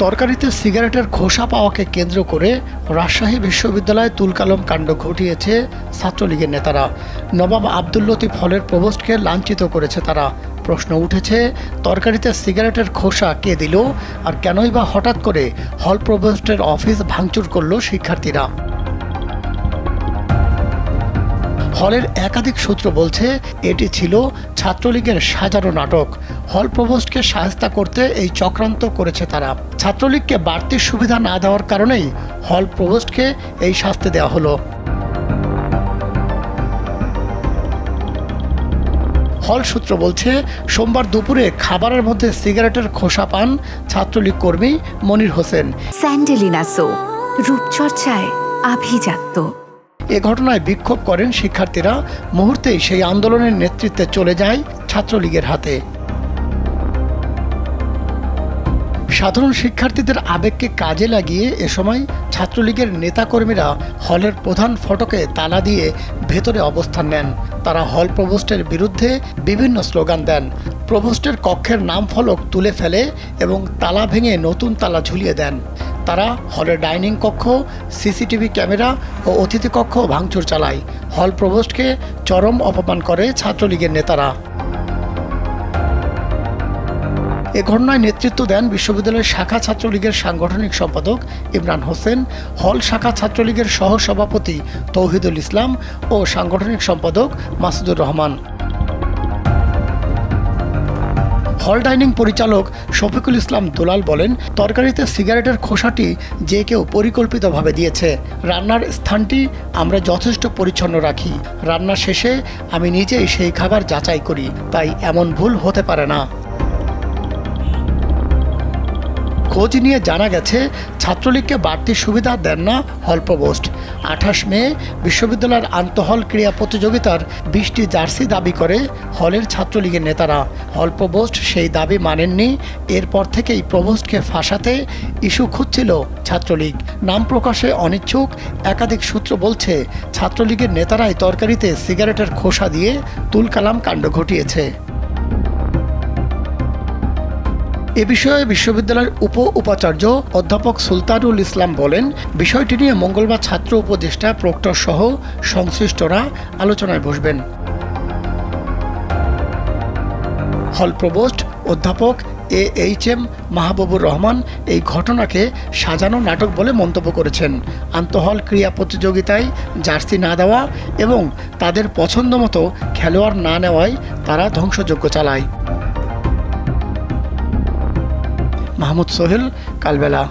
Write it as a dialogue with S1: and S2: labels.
S1: তরকারিতে সিগারেটের খোসা পাওয়াকে কেন্দ্র করে রাজশাহী বিশ্ববিদ্যালয়ে তুলকালাম কাণ্ড ঘটিয়েছে ছাত্রলীগের নেতারা। নবাব আব্দুল লতিফ হলের প্রভোস্টকে লাঞ্ছিত করেছে তারা। প্রশ্ন উঠেছে, তরকারিতে সিগারেটের খোসা কে দিল, আর কেনই বা হঠাৎ করে হল প্রভোস্টের অফিস ভাঙচুর করল শিক্ষার্থীরা। হলের একাধিক সূত্র বলছে এটি ছিল ছাত্রলীগের সাজানো নাটক। হল প্রভোস্টকে শায়েস্তা করতে এই চক্রান্ত করেছে তারা। ছাত্রলীগকে বাড়তি সুবিধা না দেওয়ার কারণেই হল প্রভোস্টকে এই শাস্তি দেওয়া হলো। হল সূত্র বলছে, সোমবার দুপুরে খাবারের মধ্যে সিগারেটের খোসা পান ছাত্রলীগ কর্মী মনির হোসেন।
S2: স্যান্ডেলিনা সো, রূপচর্চায় আভিজাত্য।
S1: এ ঘটনায় বিক্ষোভ করেন শিক্ষার্থীরা। মুহূর্তেই সেই আন্দোলনের নেতৃত্বে চলে যায় ছাত্রলীগের হাতে। সাধারণ শিক্ষার্থীদের আবেগকে কাজে লাগিয়ে এ সময় ছাত্রলীগের নেতাকর্মীরা হলের প্রধান ফটকে তালা দিয়ে ভেতরে অবস্থান নেন। তারা হল প্রভোস্টের বিরুদ্ধে বিভিন্ন স্লোগান দেন। প্রভোস্টের কক্ষের নাম ফলক তুলে ফেলে এবং তালা ভেঙে নতুন তালা ঝুলিয়ে দেন। তারা হলের ডাইনিং কক্ষ, সিসিটিভি ক্যামেরা ও অতিথি কক্ষ ভাঙচুর চালায়। হল প্রভোস্টকে চরম অপমান করে ছাত্রলীগের নেতারা। এ ঘটনায় নেতৃত্ব দেন বিশ্ববিদ্যালয়ের শাখা ছাত্রলীগের সাংগঠনিক সম্পাদক ইমরান হোসেন, হল শাখা ছাত্রলীগের সহসভাপতি তৌহিদুল ইসলাম ও সাংগঠনিক সম্পাদক মাসুদুর রহমান। হল ডাইনিং পরিচালক শফিকুল ইসলাম দুলাল বলেন, তরকারিতে সিগারেটের খোসাটি যে কেউ পরিকল্পিতভাবে দিয়েছে। রান্নার স্থানটি আমরা যথেষ্ট পরিচ্ছন্ন রাখি। রান্না শেষে আমি নিজেই সেই খাবার যাচাই করি, তাই এমন ভুল হতে পারে না। খোঁজ নিয়ে জানা গেছে, ছাত্রলীগকে বাড়তি সুবিধা দেন না হল প্রভোস্ট। 28 মে বিশ্ববিদ্যালয়ের আন্তঃহল ক্রীড়া প্রতিযোগিতার 20টি জার্সি দাবি করে হলের ছাত্রলীগের নেতারা। হল প্রভোস্ট সেই দাবি মানেননি। এরপর থেকেই প্রভোস্টকে ফাঁসাতে ইস্যু খুঁজছিল ছাত্রলীগ। নাম প্রকাশে অনিচ্ছুক একাধিক সূত্র বলছে, ছাত্রলীগের নেতারাই তরকারিতে সিগারেটের খোসা দিয়ে তুলকালাম কাণ্ড ঘটিয়েছে। এ বিষয়ে বিশ্ববিদ্যালয়ের উপাচার্য অধ্যাপক সুলতানুল ইসলাম বলেন, বিষয়টি নিয়ে মঙ্গলবার ছাত্র উপদেষ্টা প্রক্টর সহ সংশ্লিষ্টরা আলোচনায় বসবেন। হল প্রভোস্ট অধ্যাপক AHM মাহবুবুর রহমান এই ঘটনাকে সাজানো নাটক বলে মন্তব্য করেছেন। আন্তঃহল ক্রীড়া প্রতিযোগিতায় জার্সি না দেওয়া এবং তাদের পছন্দ মতো খেলোয়াড় না নেওয়ায় তারা ধ্বংসযজ্ঞ চালায়। মাহমুদ সোহেল, কালবেলা।